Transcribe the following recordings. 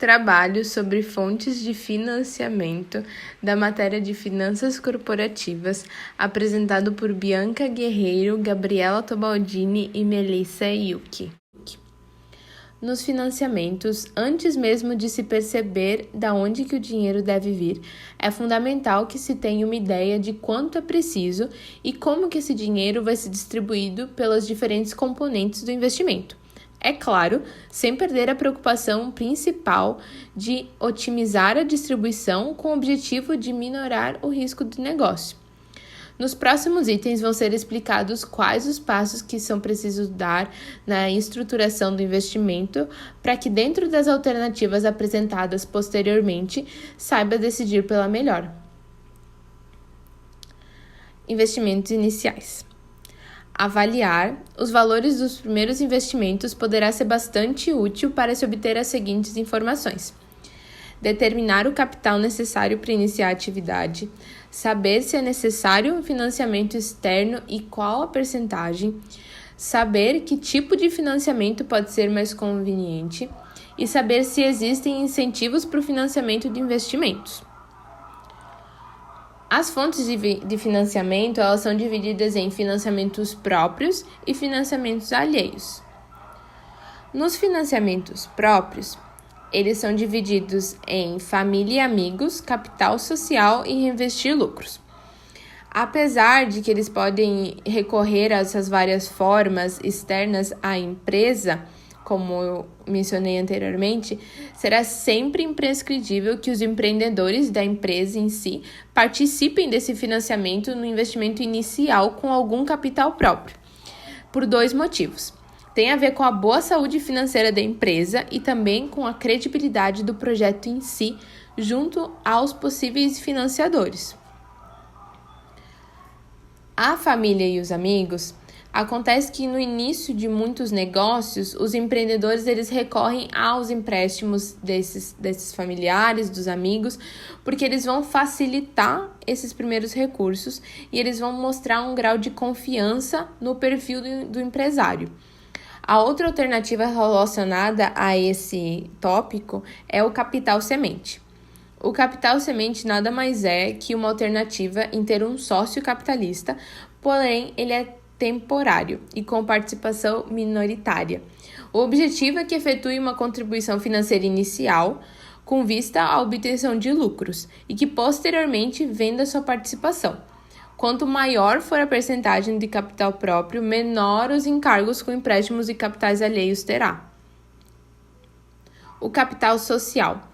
trabalho sobre fontes de financiamento da matéria de finanças corporativas, apresentado por Bianca Guerreiro, Gabriela Tobaldini e Melissa Yuki. Nos financiamentos, antes mesmo de se perceber de onde que o dinheiro deve vir, é fundamental que se tenha uma ideia de quanto é preciso e como que esse dinheiro vai ser distribuído pelas diferentes componentes do investimento. É claro, sem perder a preocupação principal de otimizar a distribuição com o objetivo de minorar o risco do negócio. Nos próximos itens vão ser explicados quais os passos que são precisos dar na estruturação do investimento para que, dentro das alternativas apresentadas posteriormente, saiba decidir pela melhor. Investimentos iniciais. Avaliar os valores dos primeiros investimentos poderá ser bastante útil para se obter as seguintes informações: determinar o capital necessário para iniciar a atividade, saber se é necessário um financiamento externo e qual a percentagem, saber que tipo de financiamento pode ser mais conveniente e saber se existem incentivos para o financiamento de investimentos. As fontes de financiamento elas são divididas em financiamentos próprios e financiamentos alheios. Nos financiamentos próprios, eles são divididos em família e amigos, capital social e reinvestir lucros. Apesar de que eles podem recorrer a essas várias formas externas à empresa, como eu mencionei anteriormente, será sempre imprescindível que os empreendedores da empresa em si participem desse financiamento no investimento inicial com algum capital próprio, por 2 motivos. Tem a ver com a boa saúde financeira da empresa e também com a credibilidade do projeto em si, junto aos possíveis financiadores. A família e os amigos. Acontece que no início de muitos negócios, os empreendedores eles recorrem aos empréstimos desses familiares, dos amigos, porque eles vão facilitar esses primeiros recursos e eles vão mostrar um grau de confiança no perfil do empresário. A outra alternativa relacionada a esse tópico é o capital semente. O capital semente nada mais é que uma alternativa em ter um sócio capitalista, porém ele é temporário e com participação minoritária. O objetivo é que efetue uma contribuição financeira inicial com vista à obtenção de lucros e que posteriormente venda sua participação. Quanto maior for a percentagem de capital próprio, menor os encargos com empréstimos e capitais alheios terá. O capital social.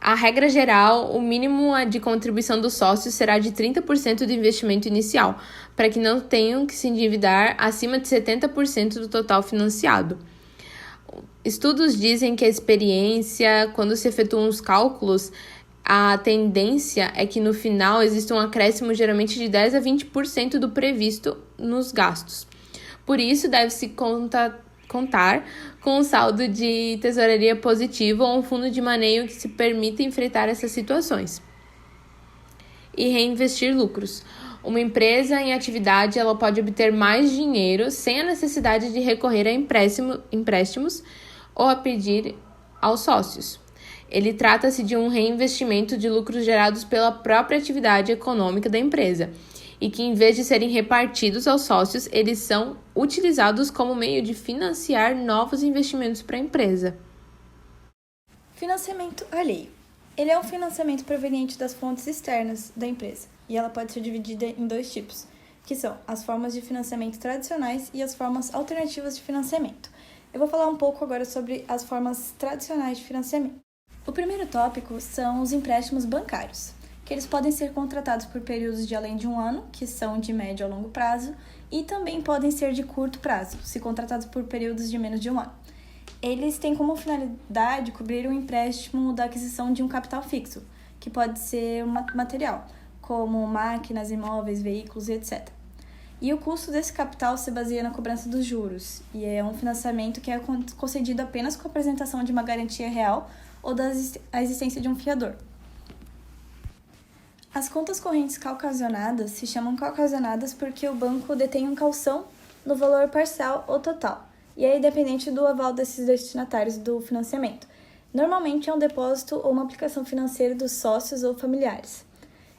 A regra geral, o mínimo de contribuição dos sócios será de 30% do investimento inicial, para que não tenham que se endividar acima de 70% do total financiado. Estudos dizem que a experiência, quando se efetuam os cálculos, a tendência é que no final exista um acréscimo geralmente de 10% a 20% do previsto nos gastos. Por isso, deve-se contar com um saldo de tesouraria positivo ou um fundo de maneio que se permita enfrentar essas situações. E reinvestir lucros. Uma empresa em atividade ela pode obter mais dinheiro sem a necessidade de recorrer a empréstimos ou a pedir aos sócios. Ele trata-se de um reinvestimento de lucros gerados pela própria atividade econômica da empresa e que, em vez de serem repartidos aos sócios, eles são utilizados como meio de financiar novos investimentos para a empresa. Financiamento alheio. Ele é um financiamento proveniente das fontes externas da empresa e ela pode ser dividida em 2 tipos, que são as formas de financiamento tradicionais e as formas alternativas de financiamento. Eu vou falar um pouco agora sobre as formas tradicionais de financiamento. O primeiro tópico são os empréstimos bancários, que eles podem ser contratados por períodos de além de 1 ano, que são de médio a longo prazo, e também podem ser de curto prazo, se contratados por períodos de menos de 1 ano. Eles têm como finalidade cobrir o empréstimo da aquisição de um capital fixo, que pode ser um material, como máquinas, imóveis, veículos e etc. E o custo desse capital se baseia na cobrança dos juros, e é um financiamento que é concedido apenas com a apresentação de uma garantia real ou da existência de um fiador. As contas correntes calcasionadas se chamam calcasionadas porque o banco detém um calção no valor parcial ou total, e é independente do aval desses destinatários do financiamento. Normalmente é um depósito ou uma aplicação financeira dos sócios ou familiares.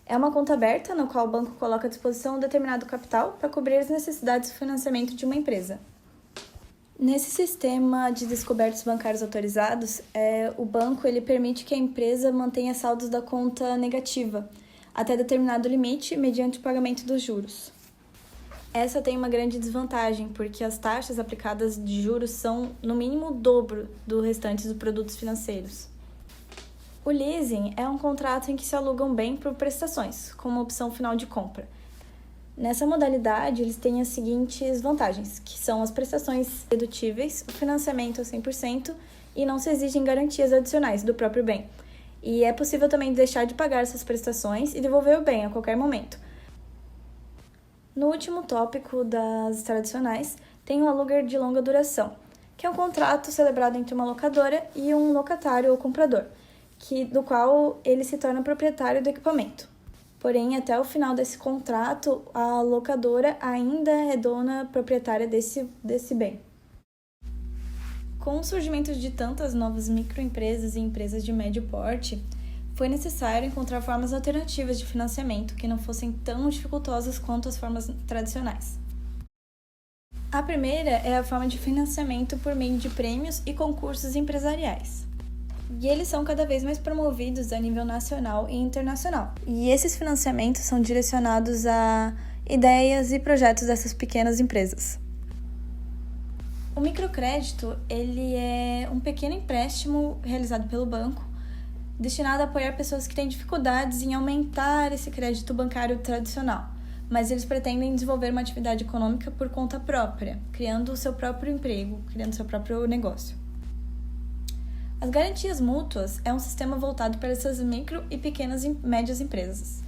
É uma conta aberta, na qual o banco coloca à disposição um determinado capital para cobrir as necessidades de financiamento de uma empresa. Nesse sistema de descobertos bancários autorizados, o banco permite que a empresa mantenha saldos da conta negativa, até determinado limite, mediante o pagamento dos juros. Essa tem uma grande desvantagem, porque as taxas aplicadas de juros são, no mínimo, o dobro do restante dos produtos financeiros. O leasing é um contrato em que se aluga um bem por prestações, como opção final de compra. Nessa modalidade, eles têm as seguintes vantagens, que são as prestações dedutíveis, o financiamento a 100% e não se exigem garantias adicionais do próprio bem. E é possível também deixar de pagar essas prestações e devolver o bem a qualquer momento. No último tópico das tradicionais, tem o aluguer de longa duração, que é um contrato celebrado entre uma locadora e um locatário ou comprador, do qual ele se torna proprietário do equipamento. Porém, até o final desse contrato, a locadora ainda é dona proprietária desse bem. Com o surgimento de tantas novas microempresas e empresas de médio porte, foi necessário encontrar formas alternativas de financiamento que não fossem tão dificultosas quanto as formas tradicionais. A primeira é a forma de financiamento por meio de prêmios e concursos empresariais. E eles são cada vez mais promovidos a nível nacional e internacional. E esses financiamentos são direcionados a ideias e projetos dessas pequenas empresas. O microcrédito, ele é um pequeno empréstimo realizado pelo banco, destinado a apoiar pessoas que têm dificuldades em aumentar esse crédito bancário tradicional, mas eles pretendem desenvolver uma atividade econômica por conta própria, criando o seu próprio emprego, criando seu próprio negócio. As garantias mútuas é um sistema voltado para essas micro e pequenas e médias empresas.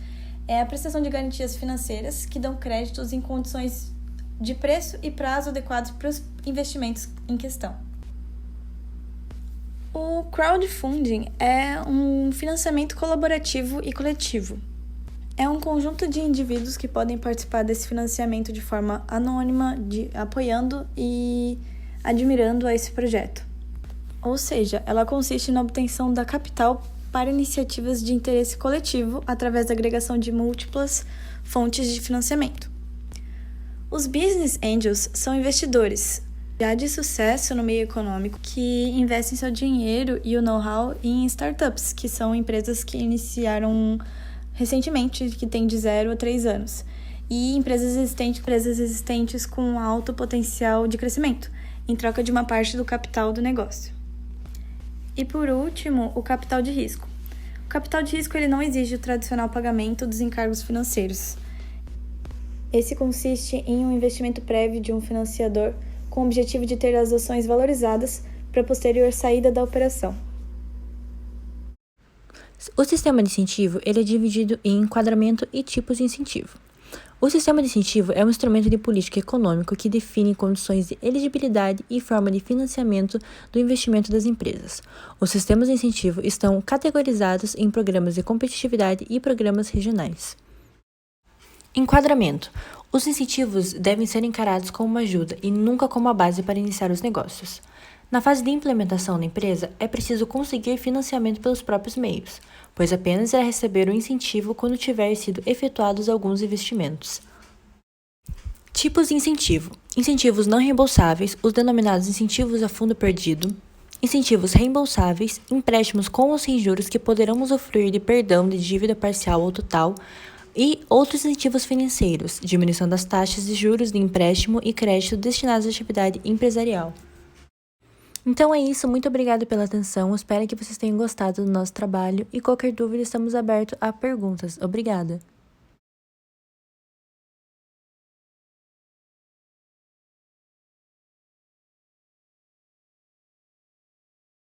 É a prestação de garantias financeiras que dão créditos em condições de preço e prazo adequados para os investimentos em questão. O crowdfunding é um financiamento colaborativo e coletivo. É um conjunto de indivíduos que podem participar desse financiamento de forma anônima, apoiando e admirando a esse projeto. Ou seja, ela consiste na obtenção da capital para iniciativas de interesse coletivo através da agregação de múltiplas fontes de financiamento. Os business angels são investidores já de sucesso no meio econômico que investem seu dinheiro e o know-how em startups, que são empresas que iniciaram recentemente, que têm de 0 a 3 anos, e empresas existentes com alto potencial de crescimento, em troca de uma parte do capital do negócio. E por último, o capital de risco. O capital de risco ele não exige o tradicional pagamento dos encargos financeiros. Esse consiste em um investimento prévio de um financiador com o objetivo de ter as ações valorizadas para a posterior saída da operação. O sistema de incentivo ele é dividido em enquadramento e tipos de incentivo. O sistema de incentivo é um instrumento de política econômica que define condições de elegibilidade e forma de financiamento do investimento das empresas. Os sistemas de incentivo estão categorizados em programas de competitividade e programas regionais. Enquadramento. Os incentivos devem ser encarados como uma ajuda e nunca como a base para iniciar os negócios. Na fase de implementação da empresa, é preciso conseguir financiamento pelos próprios meios, pois apenas irá receber o incentivo quando tiver sido efetuados alguns investimentos. Tipos de incentivo. Incentivos não reembolsáveis, os denominados incentivos a fundo perdido, incentivos reembolsáveis, empréstimos com ou sem juros que poderão usufruir de perdão de dívida parcial ou total, e outros incentivos financeiros, diminuição das taxas de juros de empréstimo e crédito destinados à atividade empresarial. Então é isso, muito obrigada pela atenção, espero que vocês tenham gostado do nosso trabalho e qualquer dúvida estamos abertos a perguntas. Obrigada!